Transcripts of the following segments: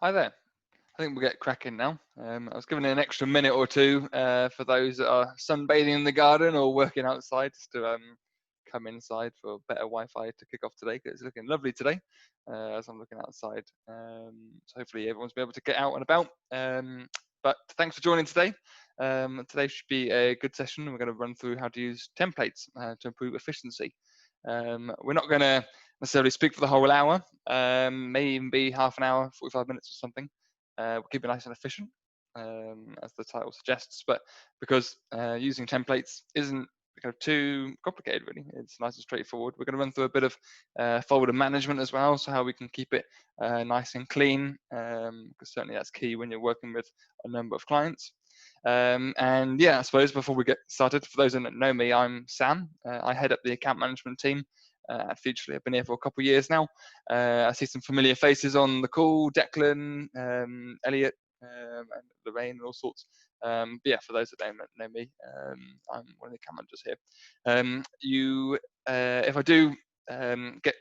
Hi there. I think we'll get cracking now. I was given an extra minute or two for those that are sunbathing in the garden or working outside just to come inside for better Wi-Fi to kick off today, because it's looking lovely today as I'm looking outside. So hopefully everyone's be able to get out and about. But thanks for joining today. Today should be a good session. We're going to run through how to use templates to improve efficiency. We're not going to necessarily speak for the whole hour, may even be half an hour, 45 minutes or something. We'll keep it nice and efficient, as the title suggests, but because using templates isn't kind of too complicated, really, it's nice and straightforward. We're going to run through a bit of folder management as well, so how we can keep it nice and clean, because certainly that's key when you're working with a number of clients. And yeah, I suppose before we get started, for those that don't know me, I'm Sam. I head up the account management team at Futrli. I've been here for a couple of years now. I see some familiar faces on the call: Declan, Elliot, and Lorraine, and all sorts. But yeah, for those that don't know me, I'm one of the account managers here. If I do get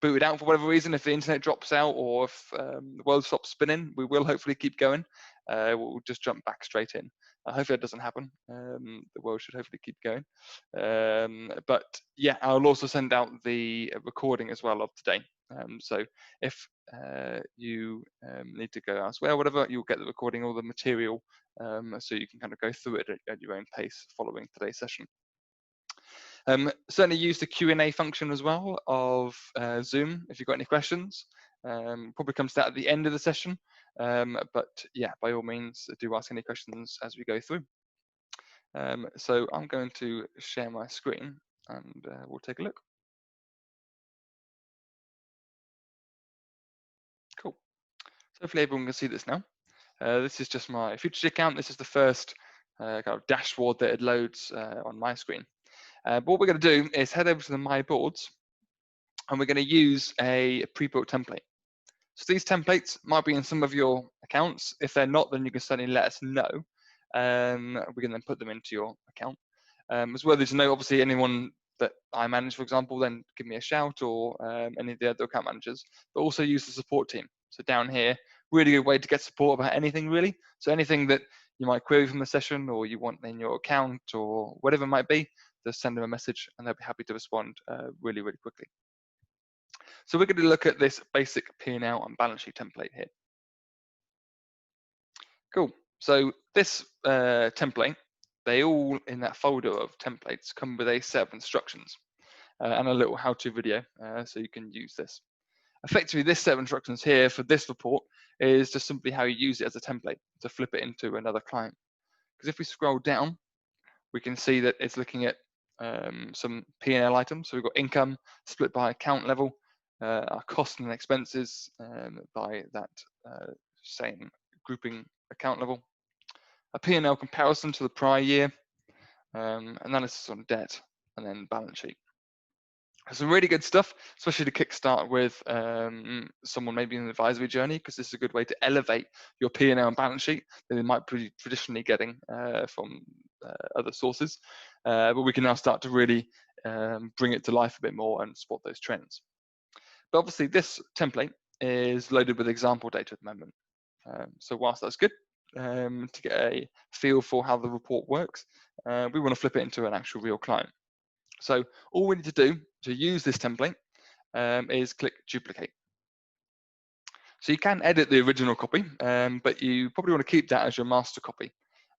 booted out for whatever reason, if the internet drops out or if the world stops spinning, we will hopefully keep going. We'll just jump back straight in. Hopefully that doesn't happen. The world should hopefully keep going. But yeah, I'll also send out the recording as well of today. So if you need to go elsewhere, whatever, you'll get the recording, all the material, so you can kind of go through it at your own pace following today's session. Certainly use the Q&A function as well of Zoom if you've got any questions. Probably comes to that at the end of the session, but yeah, by all means do ask any questions as we go through. So I'm going to share my screen and we'll take a look. Cool. So hopefully everyone can see this now. This is just my Futrli account. This is the first kind of dashboard that it loads on my screen. But what we're going to do is head over to the My Boards, and we're going to use a pre-built template. So these templates might be in some of your accounts. If they're not, then you can certainly let us know. We can then put them into your account. As well as to know, obviously, anyone that I manage, for example, then give me a shout, or any of the other account managers, but also use the support team. So down here, really good way to get support about anything, really. So anything that you might query from the session or you want in your account or whatever it might be, just send them a message and they'll be happy to respond really, really quickly. So we're going to look at this basic P&L and balance sheet template here. Cool. So this template, they all in that folder of templates come with a set of instructions and a little how-to video, so you can use this. Effectively, this set of instructions here for this report is just simply how you use it as a template to flip it into another client. Because if we scroll down, we can see that it's looking at some P&L items. So we've got income split by account level, our costs and expenses by that same grouping account level, a P&L comparison to the prior year, analysis on debt, and then balance sheet. Some really good stuff, especially to kickstart with someone maybe in an advisory journey, because this is a good way to elevate your P&L and balance sheet that they might be traditionally getting from other sources. But we can now start to really bring it to life a bit more and spot those trends. But obviously this template is loaded with example data at the moment. So whilst that's good to get a feel for how the report works, we want to flip it into an actual real client. So all we need to do to use this template is click duplicate. So you can edit the original copy, but you probably want to keep that as your master copy.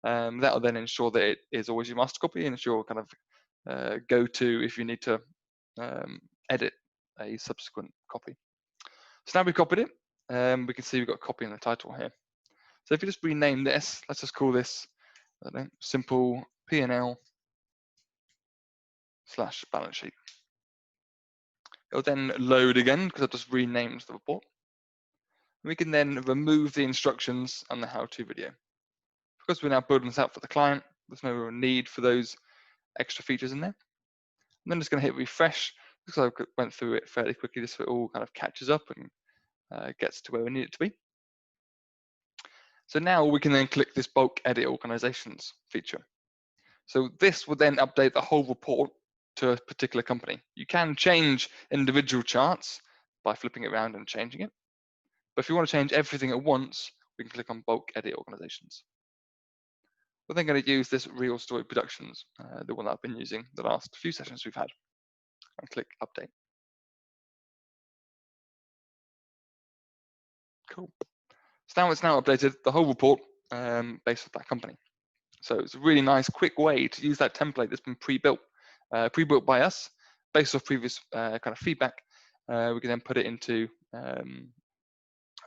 That will then ensure that it is always your master copy and it's your kind of go-to if you need to edit a subsequent copy. So now we've copied it, we can see we've got a copy in the title here. So if you just rename this, let's just call this, I don't know, simple P&L / balance sheet. It'll then load again because I've just renamed the report. We can then remove the instructions and the how-to video. Because we're now building this out for the client, there's no real need for those extra features in there. I'm then just going to hit refresh because I went through it fairly quickly, just so it all kind of catches up and gets to where we need it to be. So now we can then click this bulk edit organizations feature. So this will then update the whole report to a particular company. You can change individual charts by flipping it around and changing it. But if you want to change everything at once, we can click on bulk edit organizations. We're then going to use this Real Story Productions, the one that I've been using the last few sessions we've had, and click update. Cool. So now it's updated the whole report based on that company. So it's a really nice, quick way to use that template that's been pre-built by us, based off previous kind of feedback. We can then put it into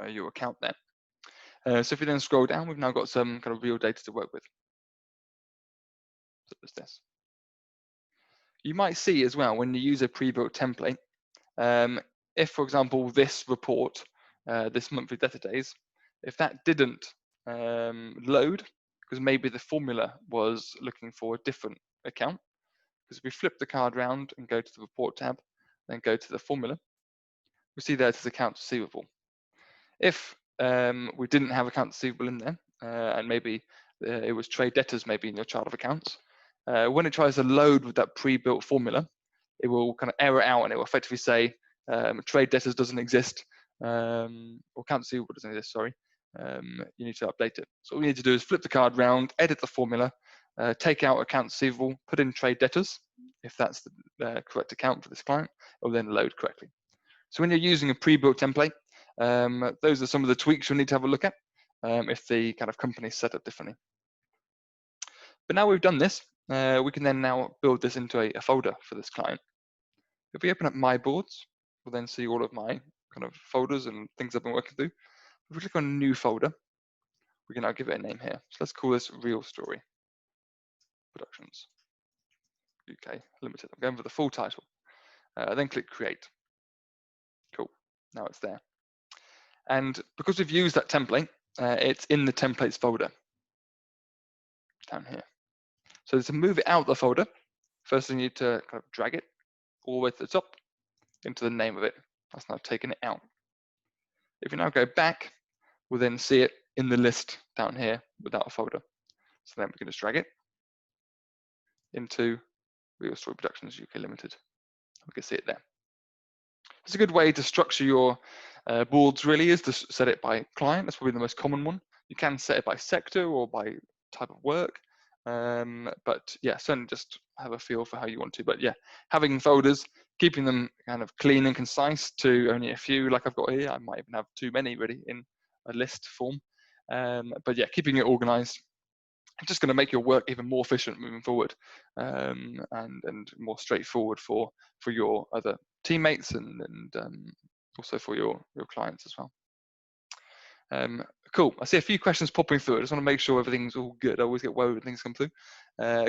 your account there. So if you then scroll down, we've now got some kind of real data to work with. So there's this. You might see as well when you use a pre-built template, if, for example, this report, this monthly data days, if that didn't load, because maybe the formula was looking for a different account, because if we flip the card around and go to the report tab, then go to the formula, we see there it says accounts receivable. If we didn't have accounts receivable in there, and maybe it was trade debtors maybe in your chart of accounts, when it tries to load with that pre-built formula, it will kind of error out and it will effectively say trade debtors doesn't exist, or accounts receivable doesn't exist, sorry. You need to update it. So all we need to do is flip the card round, edit the formula, take out accounts receivable, put in trade debtors, if that's the correct account for this client, it will then load correctly. So when you're using a pre-built template, those are some of the tweaks you'll need to have a look at if the kind of company is set up differently. But now we've done this, we can then now build this into a folder for this client. If we open up My Boards, we'll then see all of my kind of folders and things I've been working through. If we click on New Folder, we can now give it a name here. So let's call this Real Story Productions UK Limited. I'm going for the full title. Then click Create. Cool, now it's there. And because we've used that template, it's in the templates folder down here. So to move it out of the folder, first you need to kind of drag it all the way to the top into the name of it. That's now taken it out. If you now go back, we'll then see it in the list down here without a folder. So then we can just drag it into Real Story Productions UK Limited. We can see it there. It's a good way to structure your boards, really, is to set it by client. That's probably the most common one. You can set it by sector or by type of work. But yeah, certainly just have a feel for how you want to. But yeah, having folders, keeping them kind of clean and concise to only a few, like I've got here. I might even have too many really in a list form. But yeah, keeping it organized, just going to make your work even more efficient moving forward, and more straightforward for your other teammates and also for your clients as well. Cool. I see a few questions popping through. I just want to make sure everything's all good. I always get worried when things come through.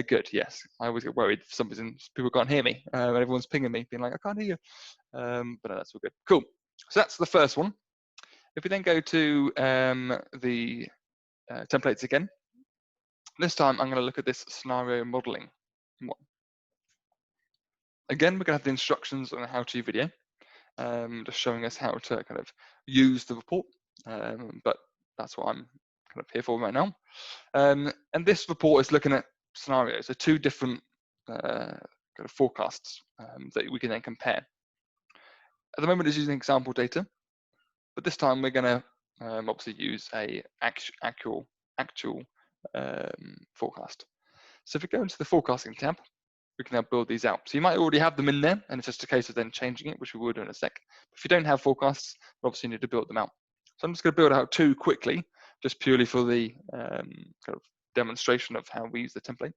Good, yes. I always get worried for some reason people can't hear me, and everyone's pinging me, being like, I can't hear you. But no, that's all good. Cool. So that's the first one. If we then go to the templates again, this time I'm going to look at this scenario modeling one. Again, we're going to have the instructions on a how-to video, just showing us how to kind of use the report, but that's what I'm kind of here for right now. And this report is looking at scenarios, so two different kind of forecasts that we can then compare. At the moment, it's using example data, but this time we're going to obviously use a actual forecast. So if we go into the forecasting tab, we can now build these out. So you might already have them in there, and it's just a case of then changing it, which we will do in a sec. If you don't have forecasts, we obviously need to build them out. So I'm just going to build out two quickly, just purely for the kind of demonstration of how we use the template.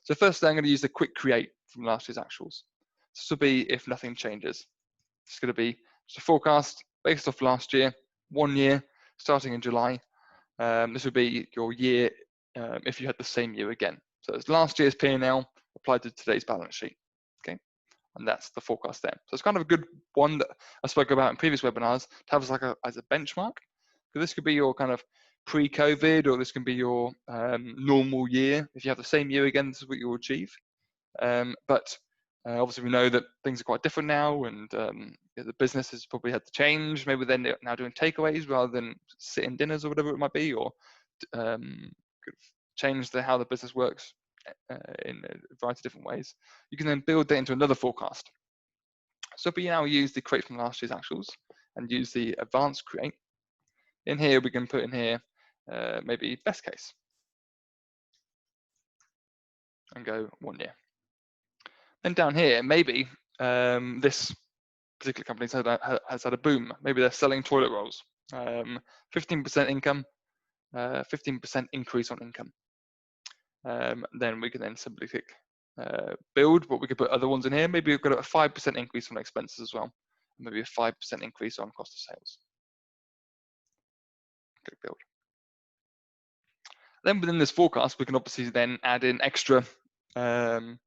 So firstly, I'm going to use the quick create from last year's actuals. This will be if nothing changes. It's going to be just a forecast based off last year, 1 year, starting in July. This would be your year if you had the same year again. So it's last year's P&L applied to today's balance sheet, okay? And that's the forecast there. So it's kind of a good one that I spoke about in previous webinars to have as like as a benchmark. So this could be your kind of pre-COVID, or this can be your normal year. If you have the same year again, this is what you'll achieve. But obviously we know that things are quite different now, and the business has probably had to change. Maybe they're now doing takeaways rather than sit-in dinners or whatever it might be, or change how the business works in a variety of different ways. You can then build that into another forecast. So we now use the create from last year's actuals, and use the advanced create. In here, we can put in here maybe best case and go 1 year. Then down here, maybe this particular company has had a boom. Maybe they're selling toilet rolls. 15% income, 15% increase on income. Then we can then simply click build, but we could put other ones in here. Maybe we've got a 5% increase on expenses as well. Maybe a 5% increase on cost of sales. Click build. Then within this forecast, we can obviously then add in extra kind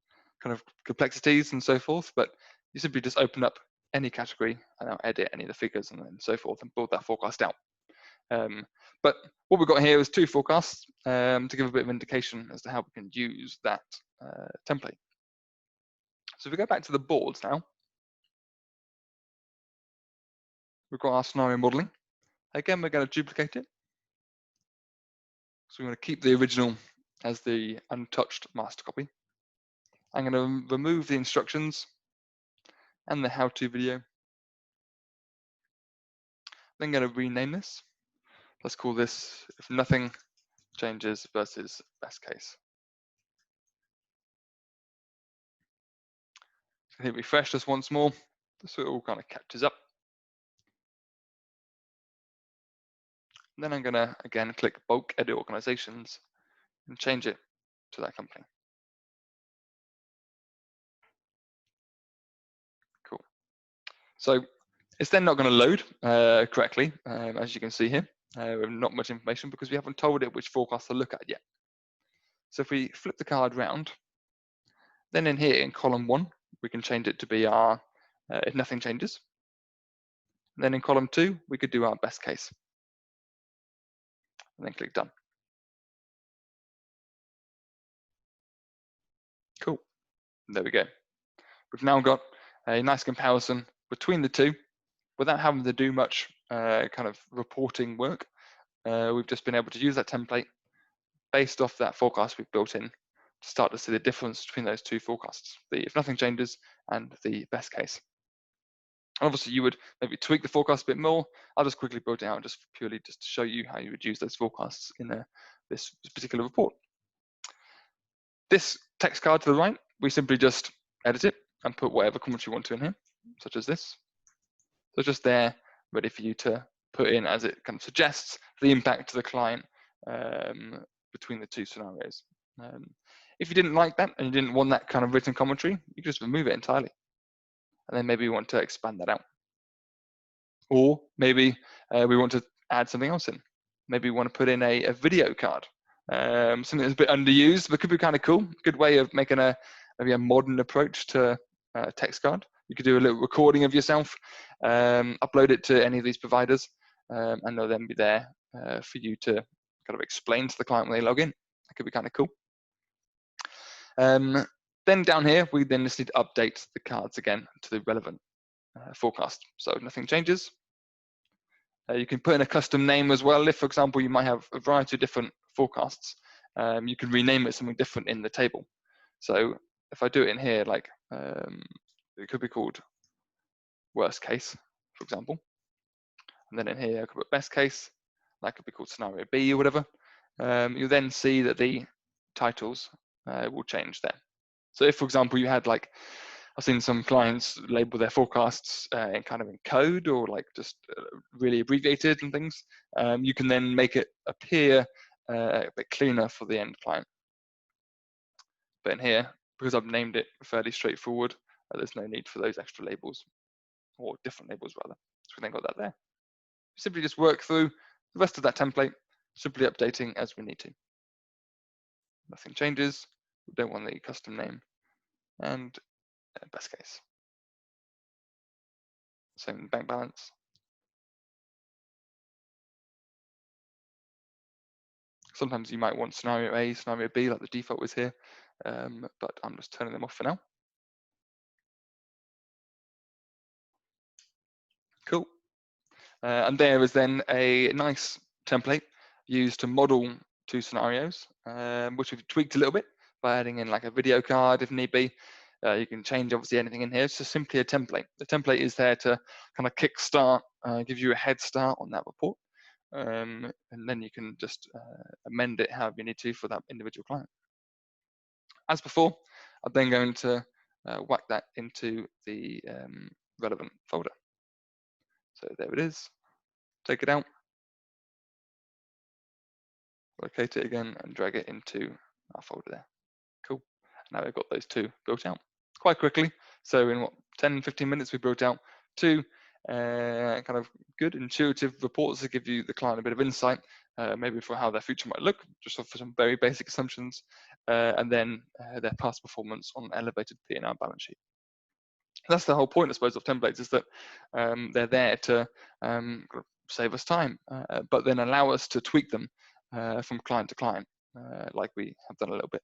of complexities and so forth, but you simply just open up any category and I'll edit any of the figures and then so forth and build that forecast out. But what we've got here is 2 forecasts to give a bit of indication as to how we can use that template. So if we go back to the boards now, we've got our scenario modeling. Again, we're going to duplicate it. So we're going to keep the original as the untouched master copy. I'm going to remove the instructions and the how-to video. Then going to rename this. Let's call this if nothing changes versus best case. So hit refresh just once more, so it all kind of catches up. And then I'm going to again click bulk edit organizations and change it to that company. Cool. So it's then not going to load correctly, as you can see here. With not much information because we haven't told it which forecast to look at yet. So if we flip the card round, then in here in column 1, we can change it to be our if nothing changes. And then in column 2, we could do our best case. And then click done. Cool. There we go. We've now got a nice comparison between the two without having to do much kind of reporting work. We've just been able to use that template based off that forecast we've built in to start to see the difference between those 2 forecasts, the if nothing changes and the best case. Obviously, you would maybe tweak the forecast a bit more. I'll just quickly build it out just purely just to show you how you would use those forecasts in this particular report. This text card to the right, we simply just edit it and put whatever comments you want to in here, such as this. So it's just there, ready for you to put in as it kind of suggests the impact to the client between the 2 scenarios. If you didn't like that and you didn't want that kind of written commentary, you can just remove it entirely. And then maybe we want to expand that out. Or maybe we want to add something else in. Maybe we want to put in a video card. Something that's a bit underused, but could be kind of cool. Good way of making maybe a modern approach to a text card. You could do a little recording of yourself, upload it to any of these providers, and they'll then be there for you to kind of explain to the client when they log in. That could be kind of cool. Then down here, we then just need to update the cards again to the relevant forecast. So nothing changes. You can put in a custom name as well. If, for example, you might have a variety of different forecasts, you can rename it something different in the table. So if I do it in here, like it could be called worst case, for example. And then in here, I could put best case. That could be called scenario B or whatever. You'll then see that the titles will change there. So if, for example, you had like, I've seen some clients label their forecasts in kind of in code or like just really abbreviated and things, you can then make it appear a bit cleaner for the end client. But in here, because I've named it fairly straightforward, there's no need for those extra labels or different labels rather. So we then got that there. Simply just work through the rest of that template, simply updating as we need to. Nothing changes. We don't want the custom name, and best case. Same bank balance. Sometimes you might want scenario A, scenario B, like the default is here, but I'm just turning them off for now. Cool. And there is then a nice template used to model 2 scenarios, which we've tweaked a little bit by adding in like a video card if need be. You can change obviously anything in here. It's just simply a template. The template is there to kind of kickstart, give you a head start on that report. And then you can just amend it however you need to for that individual client. As before, I'm then going to whack that into the relevant folder. So there it is. Take it out, locate it again, and drag it into our folder there. Cool. Now we've got those two built out quite quickly. So in what, 10, 15 minutes, we built out two kind of good intuitive reports to give you the client a bit of insight, maybe for how their future might look, just for some very basic assumptions, and then their past performance on an elevated P&L balance sheet. That's the whole point, I suppose, of templates, is that they're there to save us time, but then allow us to tweak them from client to client, like we have done a little bit.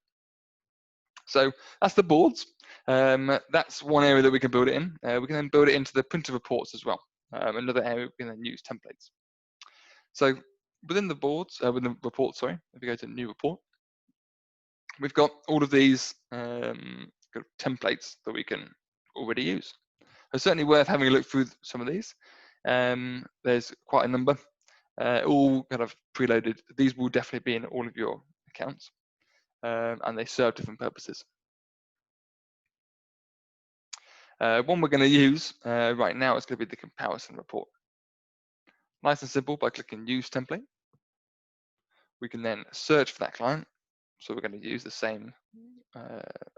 So that's the boards. That's one area that we can build it in. We can then build it into the printed reports as well. Another area we can then use templates. So within the boards, within the report, sorry, if you go to new report, we've got all of these templates that we can already use. It's certainly worth having a look through some of these. There's quite a number, all kind of preloaded. These will definitely be in all of your accounts, and they serve different purposes. One we're going to use right now is going to be the comparison report. Nice and simple. By clicking Use Template, we can then search for that client. So we're going to use the same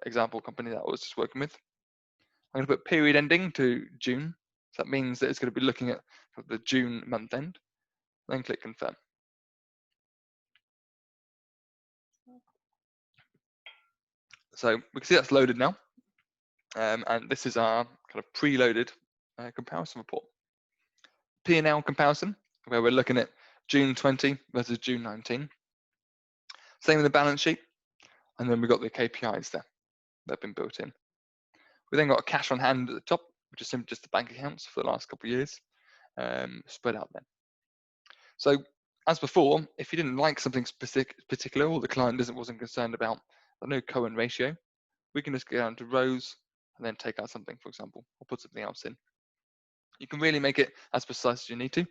example company that I was just working with. I'm going to put period ending to June. So that means that it's going to be looking at the June month end. Then click Confirm. So we can see that's loaded now. And this is our kind of preloaded comparison report. P&L comparison, where we're looking at June 20 versus June 19. Same with the balance sheet. And then we've got the KPIs there that have been built in. We then got a cash on hand at the top, which is simply just the bank accounts for the last couple of years, spread out then. So as before, if you didn't like something particular, or the client wasn't concerned about the no Cohen ratio, we can just go down to rows and then take out something, for example, or put something else in. You can really make it as precise as you need to,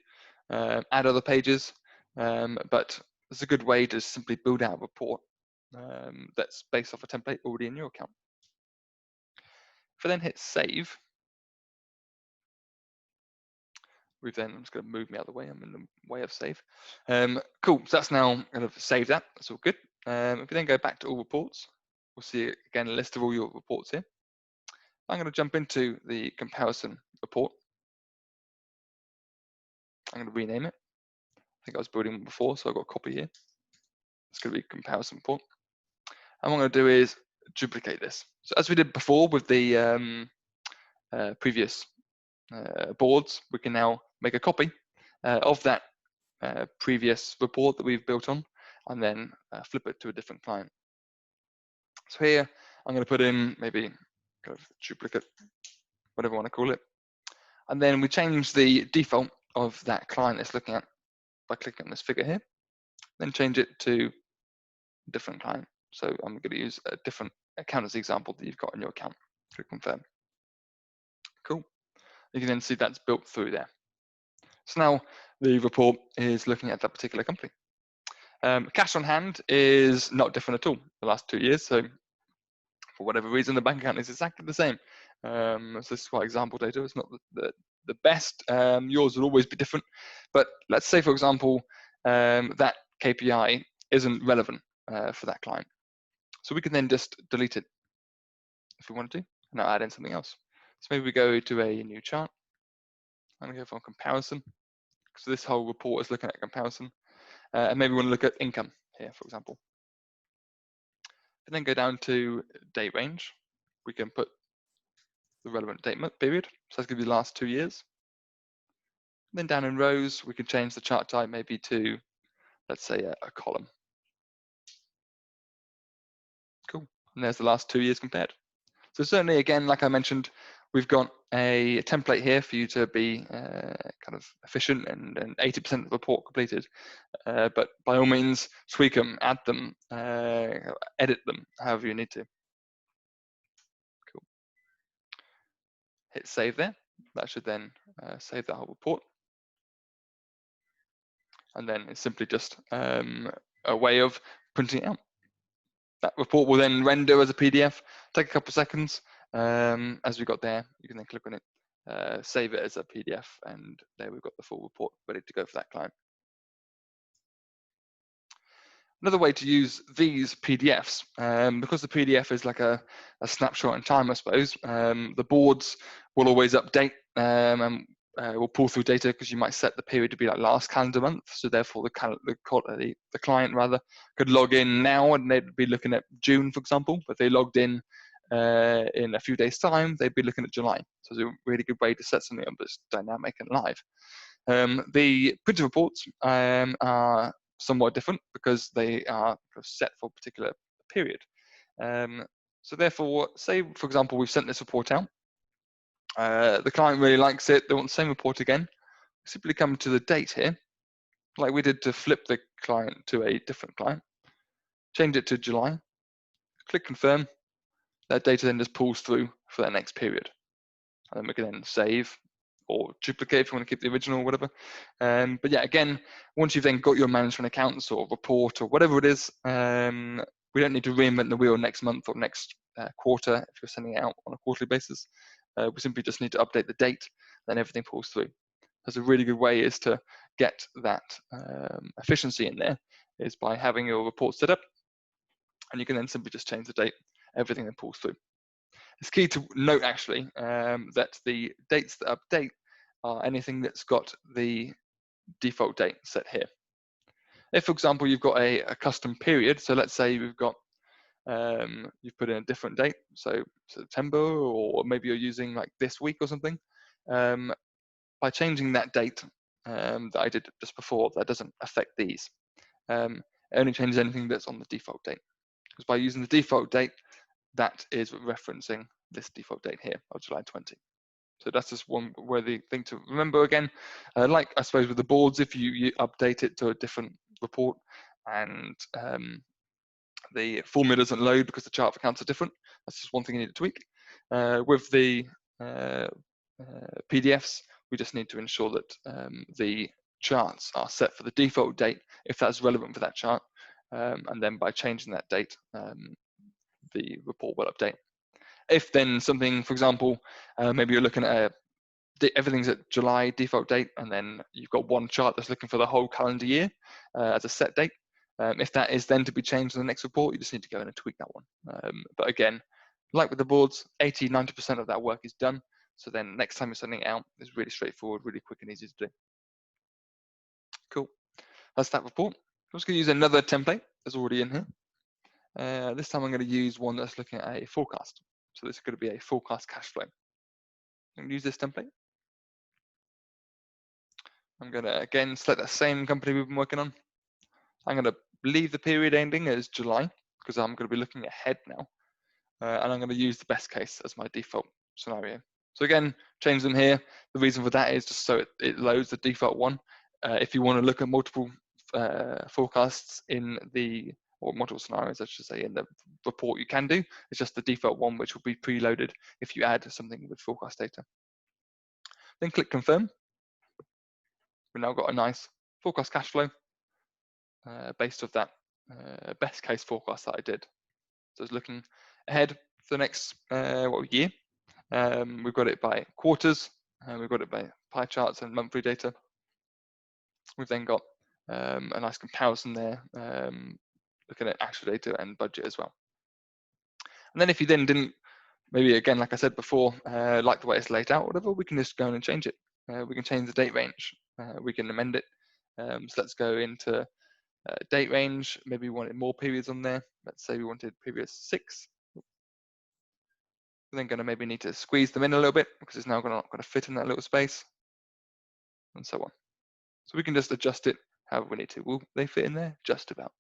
add other pages, but it's a good way to simply build out a report that's based off a template already in your account. If I then hit save, I'm just going to move me out of the way. I'm in the way of save. Cool. So that's now kind of saved that. That's all good. If we then go back to all reports, we'll see again a list of all your reports here. I'm going to jump into the comparison report. I'm going to rename it. I think I was building one before, so I've got a copy here. It's going to be comparison report. And what I'm going to do is duplicate this. So as we did before with the previous boards, we can now make a copy of that previous report that we've built on, and then flip it to a different client. So here, I'm going to put in maybe kind of duplicate, whatever you want to call it. And then we change the default of that client it's looking at by clicking on this figure here, then change it to a different client. So I'm going to use a different account as the example that you've got in your account. Click confirm. Cool. You can then see that's built through there. So now the report is looking at that particular company. Cash on hand is not different at all the last 2 years. So for whatever reason, the bank account is exactly the same. So this is quite example data. It's not the best. Yours will always be different. But let's say, for example, that KPI isn't relevant for that client. So we can then just delete it if we want to, and now add in something else. So maybe we go to a new chart. I'm going to go for comparison. So this whole report is looking at comparison. And maybe we want to look at income here, for example. And then go down to date range. We can put the relevant date period. So that's going to be the last 2 years. And then down in rows, we can change the chart type maybe to, let's say, a column. Cool. And there's the last 2 years compared. So certainly, again, like I mentioned, we've got a template here for you to be kind of efficient and 80% of the report completed. But by all means, tweak them, add them, edit them, however you need to. Cool. hit save there. That should then save that whole report. And then it's simply just a way of printing it out. That report will then render as a PDF, take a couple of seconds. As we got there, you can then click on it, save it as a PDF, and there we've got the full report ready to go for that client. Another way to use these PDFs, because the PDF is like a snapshot in time, I suppose, the boards will always update and will pull through data, because you might set the period to be like last calendar month. So therefore the client rather could log in now and they'd be looking at June, for example. But if they logged in a few days time, they'd be looking at July. So it's a really good way to set something up that's dynamic and live. The printed reports are somewhat different because they are set for a particular period. So therefore, say for example we've sent this report out, the client really likes it, they want the same report again, simply come to the date here, like we did to flip the client to a different client, change it to July, click confirm, that data then just pulls through for that next period. And then we can then save or duplicate if you want to keep the original or whatever. But yeah, again, once you've then got your management accounts or report or whatever it is, we don't need to reinvent the wheel next month or next quarter if you're sending it out on a quarterly basis. We simply just need to update the date, then everything pulls through. That's a really good way is to get that efficiency in there, is by having your report set up, and you can then simply just change the date, everything then pulls through. It's key to note actually that the dates that update are anything that's got the default date set here. If, for example, you've got a custom period, so let's say we've got you've put in a different date, so September, or maybe you're using like this week or something. By changing that date that I did just before, that doesn't affect these. It only changes anything that's on the default date. Because by using the default date, that is referencing this default date here of July 20. So that's just one worthy thing to remember again. Like I suppose with the boards, if you update it to a different report and the formula doesn't load because the chart of accounts are different, that's just one thing you need to tweak. With the PDFs, we just need to ensure that the charts are set for the default date if that's relevant for that chart, and then by changing that date, the report will update. If then something, for example, maybe you're looking at everything's at July default date, and then you've got one chart that's looking for the whole calendar year as a set date. If that is then to be changed in the next report, you just need to go in and tweak that one. But again, like with the boards, 80–90% of that work is done. So then next time you're sending it out, it's really straightforward, really quick and easy to do. Cool. That's that report. I'm just going to use another template that's already in here. This time I'm going to use one that's looking at a forecast. So this is going to be a forecast cash flow. I'm going to use this template. I'm going to, again, select that same company we've been working on. I'm going to leave the period ending as July, because I'm going to be looking ahead now. And I'm going to use the best case as my default scenario. So again, change them here. The reason for that is just so it loads the default one. If you want to look at multiple forecasts in the, or multiple scenarios, I should say, in the report, you can do. It's just the default one, which will be preloaded if you add something with forecast data. Then click confirm. We've now got a nice forecast cash flow based off that best case forecast that I did. So it's looking ahead for the next year. We've got it by quarters, we've got it by pie charts and monthly data. We've then got a nice comparison there, looking at actual data and budget as well. And then if you then didn't, maybe again, like I said before, like the way it's laid out, whatever, we can just go in and change it. We can change the date range. We can amend it. So let's go into date range. Maybe we wanted more periods on there. Let's say we wanted period 6. We're then going to maybe need to squeeze them in a little bit because it's now not going to fit in that little space, and so on. So we can just adjust it however we need to. Will they fit in there? Just about.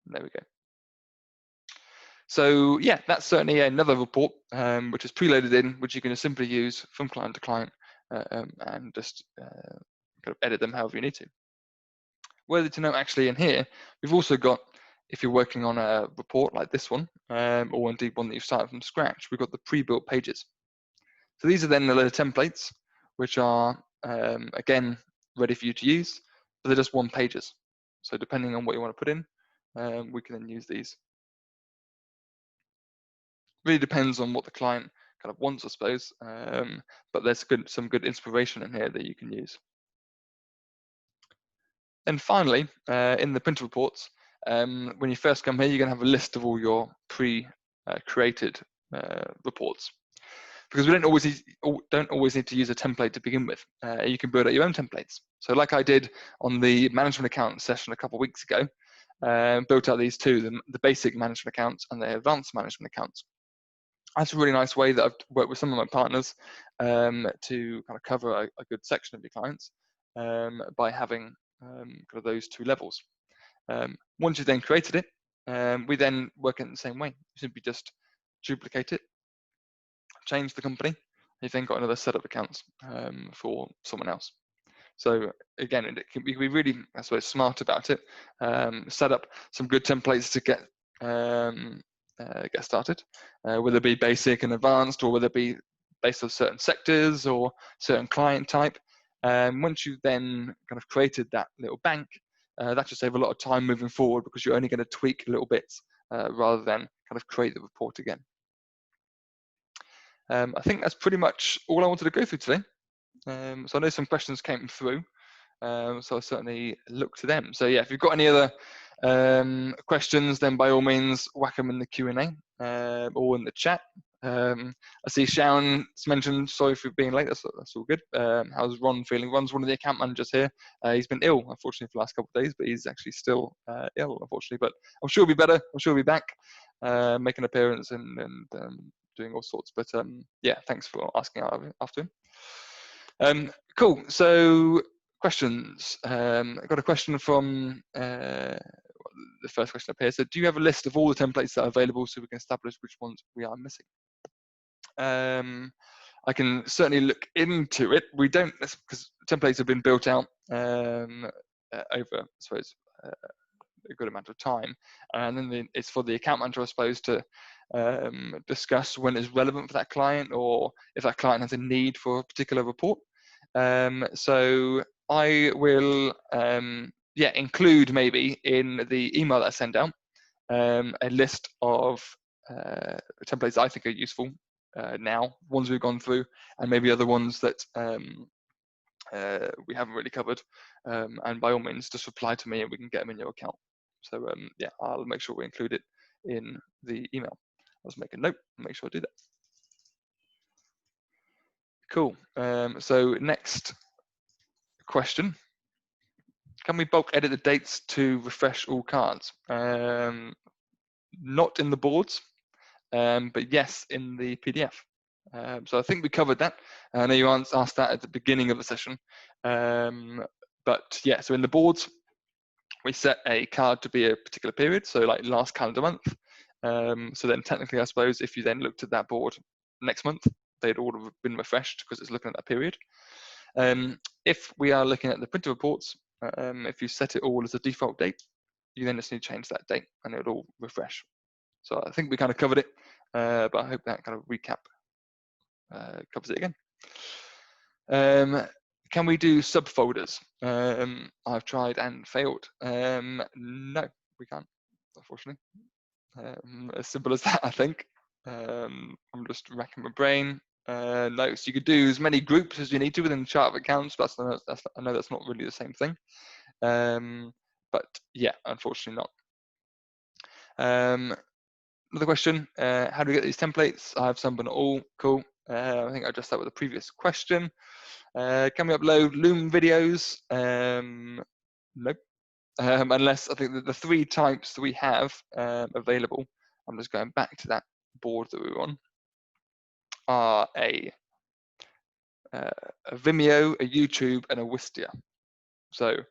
And there we go. So yeah, that's certainly another report which is preloaded in, which you can just simply use from client to client and just kind of edit them however you need to. Worthy to note actually in here, we've also got, if you're working on a report like this one, or indeed one that you've started from scratch, we've got the pre-built pages. So these are then the little templates, which are, again, ready for you to use, but they're just one pages. So depending on what you want to put in, we can then use these. Really depends on what the client kind of wants, I suppose, but there's some good inspiration in here that you can use. And finally, in the printer reports, when you first come here, you're going to have a list of all your pre-created reports. Because we don't always need to use a template to begin with. You can build out your own templates. So like I did on the management account session a couple of weeks ago, built out these two, the basic management accounts and the advanced management accounts. That's a really nice way that I've worked with some of my partners to kind of cover a good section of your clients by having kind of those two levels. Once you've then created it, we then work in the same way. You simply just duplicate it, change the company, you've then got another set of accounts for someone else. So again, it can be really, I suppose, smart about it. Set up some good templates to get started, whether it be basic and advanced, or whether it be based on certain sectors or certain client type. Once you've then kind of created that little bank, that should save a lot of time moving forward, because you're only going to tweak little bits rather than kind of create the report again. I think that's pretty much all I wanted to go through today. So I know some questions came through, so I'll certainly look to them. So yeah, if you've got any other questions, then by all means whack them in the Q&A or in the chat. I see Sharon's mentioned, sorry for being late, that's all good. How's Ron feeling? Ron's one of the account managers here. He's been ill, unfortunately, for the last couple of days, but he's actually still ill, unfortunately. But I'm sure he'll be better. I'm sure he'll be back, making an appearance and doing all sorts. But yeah, thanks for asking after him. Cool, so questions. I've got a question from the first question up here. So do you have a list of all the templates that are available so we can establish which ones we are missing? I can certainly look into it. We don't, because templates have been built out over, I suppose, a good amount of time, and then it's for the account manager, I suppose, to discuss when it's relevant for that client, or if that client has a need for a particular report. So I will include maybe in the email that I send out a list of templates I think are useful now, ones we've gone through, and maybe other ones that we haven't really covered, and by all means just reply to me and we can get them in your account. So yeah, I'll make sure we include it in the email. I'll just make a note and make sure I do that. Cool. So next question. Can we bulk edit the dates to refresh all cards? Not in the boards, but yes, in the PDF. So I think we covered that. I know you asked that at the beginning of the session. But yeah, so in the boards, we set a card to be a particular period, so like last calendar month. So then technically, I suppose, if you then looked at that board next month, they'd all have been refreshed because it's looking at that period. If we are looking at the printer reports, if you set it all as a default date, you then just need to change that date and it'll all refresh. So I think we kind of covered it, but I hope that kind of recap covers it again. Can we do subfolders? I've tried and failed. No, we can't, unfortunately. As simple as that, I think. I'm just racking my brain. No, so you could do as many groups as you need to within the chart of accounts, but I know that's not really the same thing. But yeah, unfortunately not. Another question, how do we get these templates? I have some, but not all. Cool. I think I addressed that with the previous question. Can we upload Loom videos? Nope. Unless I think the three types that we have available, I'm just going back to that board that we were on, are a Vimeo, a YouTube, and a Wistia. So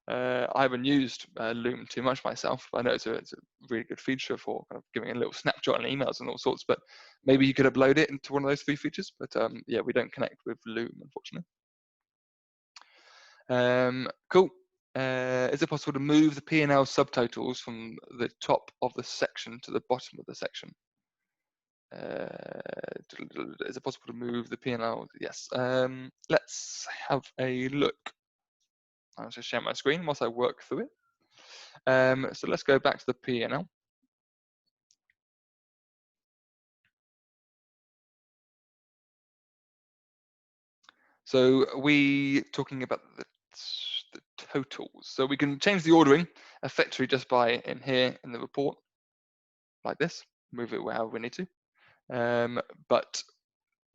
I haven't used Loom too much myself, but I know it's a really good feature for kind of giving a little snapshot on emails and all sorts, but maybe you could upload it into one of those three features, but yeah, we don't connect with Loom, unfortunately. Cool. Is it possible to move the P&L subtotals from the top of the section to the bottom of the section? Is it possible to move the P&L? Yes. Let's have a look. I'll just share my screen whilst I work through it. So let's go back to the P&L. So we talking about the totals. So we can change the ordering effectively just by in here in the report, like this. Move it however we need to. But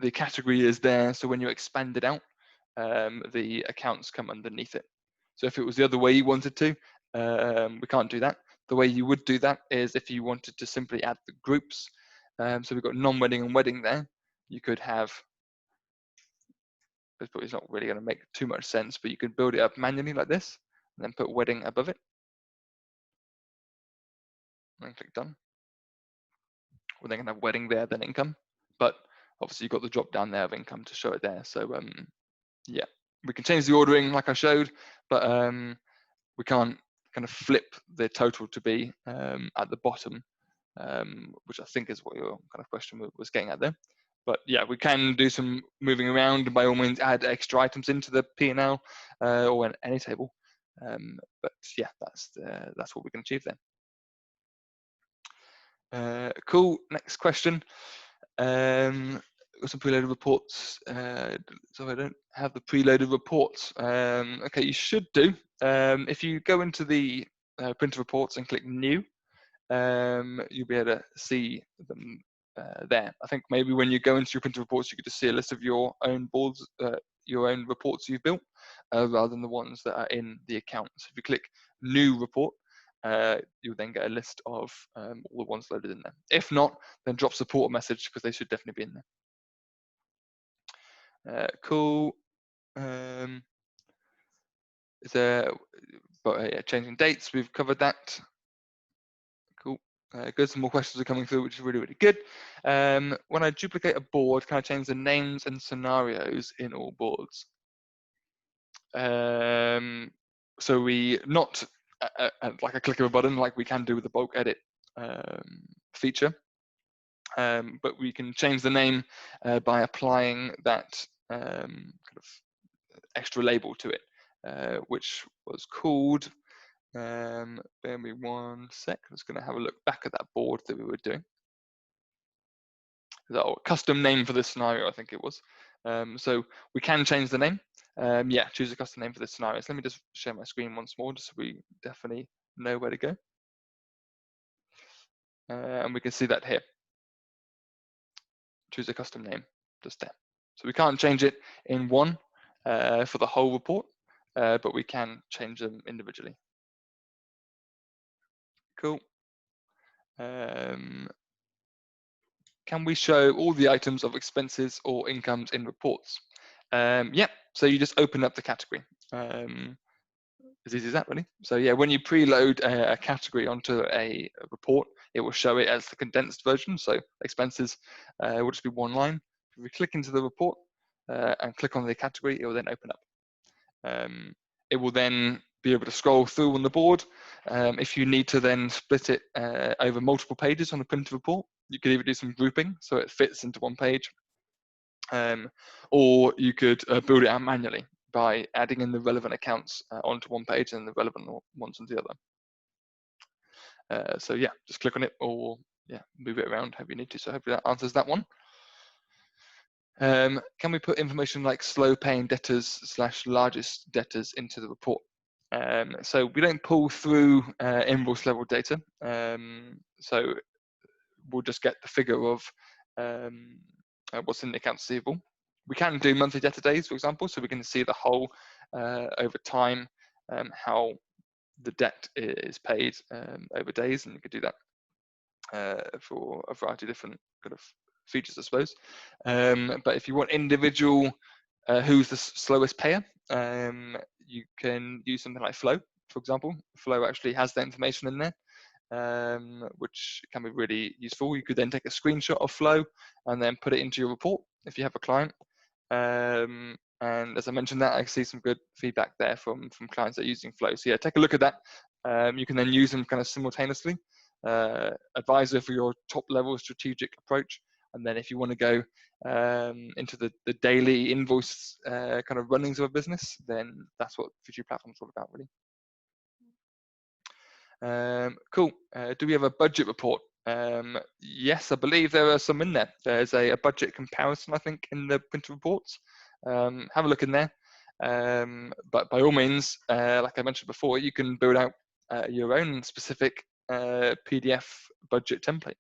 the category is there, so when you expand it out, the accounts come underneath it. So if it was the other way you wanted to, we can't do that. The way you would do that is if you wanted to simply add the groups. So we've got non-wedding and wedding there. You could have, it's not really going to make too much sense, but you could build it up manually like this, and then put wedding above it, and then click done. We're then going to have wedding there, then income. But obviously you've got the drop down there of income to show it there. So yeah, we can change the ordering like I showed, but we can't kind of flip the total to be at the bottom, which I think is what your kind of question was getting at there. But yeah, we can do some moving around, and by all means add extra items into the P&L or in any table. But yeah, that's what we can achieve there. Cool. Next question. Got some preloaded reports. So I don't have the preloaded reports. Okay, you should do. If you go into the printer reports and click new, you'll be able to see them there. I think maybe when you go into your printer reports, you could just see a list of your own boards, your own reports you've built, rather than the ones that are in the account. So if you click new report, you'll then get a list of all the ones loaded in there. If not, then drop support a message because they should definitely be in there. Cool. Is there, but yeah, changing dates, we've covered that. Cool. Good. Some more questions are coming through, which is really, really good. When I duplicate a board, can I change the names and scenarios in all boards? So we not like a click of a button like we can do with the bulk edit feature, but we can change the name by applying that kind of extra label to it, which was called, bear me one sec, I'm just going to have a look back at that board that we were doing. Oh, custom name for this scenario, I think it was. So we can change the name. Yeah, choose a custom name for this scenario. So let me just share my screen once more, just so we definitely know where to go. And we can see that here. Choose a custom name, just there. So we can't change it in one for the whole report, but we can change them individually. Cool. Can we show all the items of expenses or incomes in reports? Yeah, so you just open up the category. As easy as that, really. So yeah, when you preload a category onto a report, it will show it as the condensed version. So expenses will just be one line. If we click into the report and click on the category, it will then open up. It will then be able to scroll through on the board. If you need to then split it over multiple pages on the printed report, you could either do some grouping so it fits into one page, or you could build it out manually by adding in the relevant accounts onto one page and the relevant ones onto the other. So yeah, just click on it or yeah, move it around however you need to. So hopefully that answers that one. Can we put information like slow paying debtors / largest debtors into the report? So we don't pull through invoice level data. So we'll just get the figure of what's in the accounts receivable. We can do monthly debtor days, for example, so we can see the whole over time, how the debt is paid over days, and you could do that for a variety of different kind of features, I suppose. But if you want individual, who's the slowest payer, you can use something like Flow, for example. Flow actually has that information in there, which can be really useful. You could then take a screenshot of Flow and then put it into your report if you have a client. And as I mentioned that, I see some good feedback there from clients that are using Flow. So yeah, take a look at that. You can then use them kind of simultaneously. Advisor for your top level strategic approach, And then if you want to go into the daily invoice kind of runnings of a business, then that's what Futrli platform is all about, really. Cool. Do we have a budget report? Yes, I believe there are some in there. There's a budget comparison, I think, in the winter reports. Have a look in there. But by all means, like I mentioned before, you can build out your own specific PDF budget template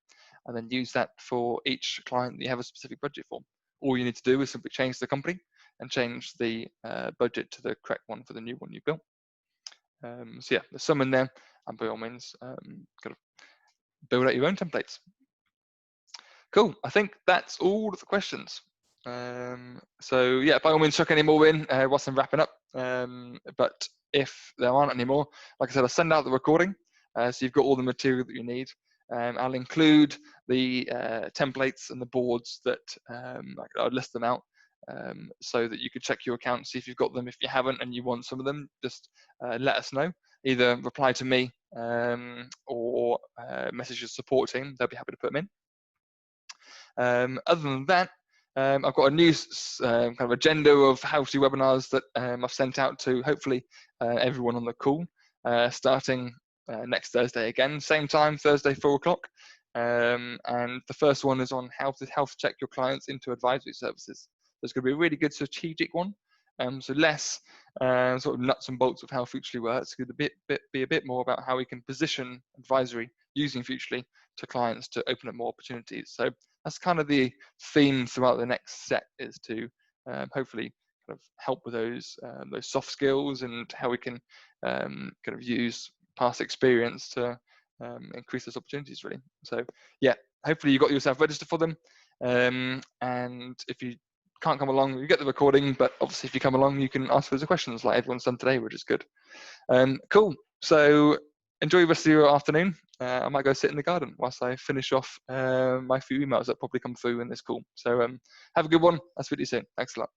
and then use that for each client that you have a specific budget for. All you need to do is simply change the company and change the budget to the correct one for the new one you built. So yeah, there's some in there, and by all means, kind of build out your own templates. Cool. I think that's all of the questions. So yeah, by all means, chuck any more in whilst I'm wrapping up. But if there aren't any more, like I said, I'll send out the recording, so you've got all the material that you need. I'll include the templates and the boards that I'll list them out, so that you can check your account, see if you've got them. If you haven't and you want some of them, just let us know. Either reply to me or message the support team. They'll be happy to put them in. Other than that, I've got a new kind of agenda of how-to webinars that I've sent out to hopefully everyone on the call, starting next Thursday again, same time, Thursday, 4 o'clock. And the first one is on how to health check your clients into advisory services. There's going to be a really good strategic one. So less sort of nuts and bolts of how Futrli works. It's going to be a bit more about how we can position advisory using Futrli to clients to open up more opportunities. So that's kind of the theme throughout the next set, is to hopefully kind of help with those soft skills and how we can kind of use past experience to increase those opportunities, really. So yeah, hopefully you got yourself registered for them. And if you can't come along, you get the recording, but obviously if you come along, you can ask those questions like everyone's done today, which is good. Cool. So enjoy the rest of your afternoon. I might go sit in the garden whilst I finish off my few emails that probably come through in this call. So have a good one. I'll speak to you soon. Thanks a lot.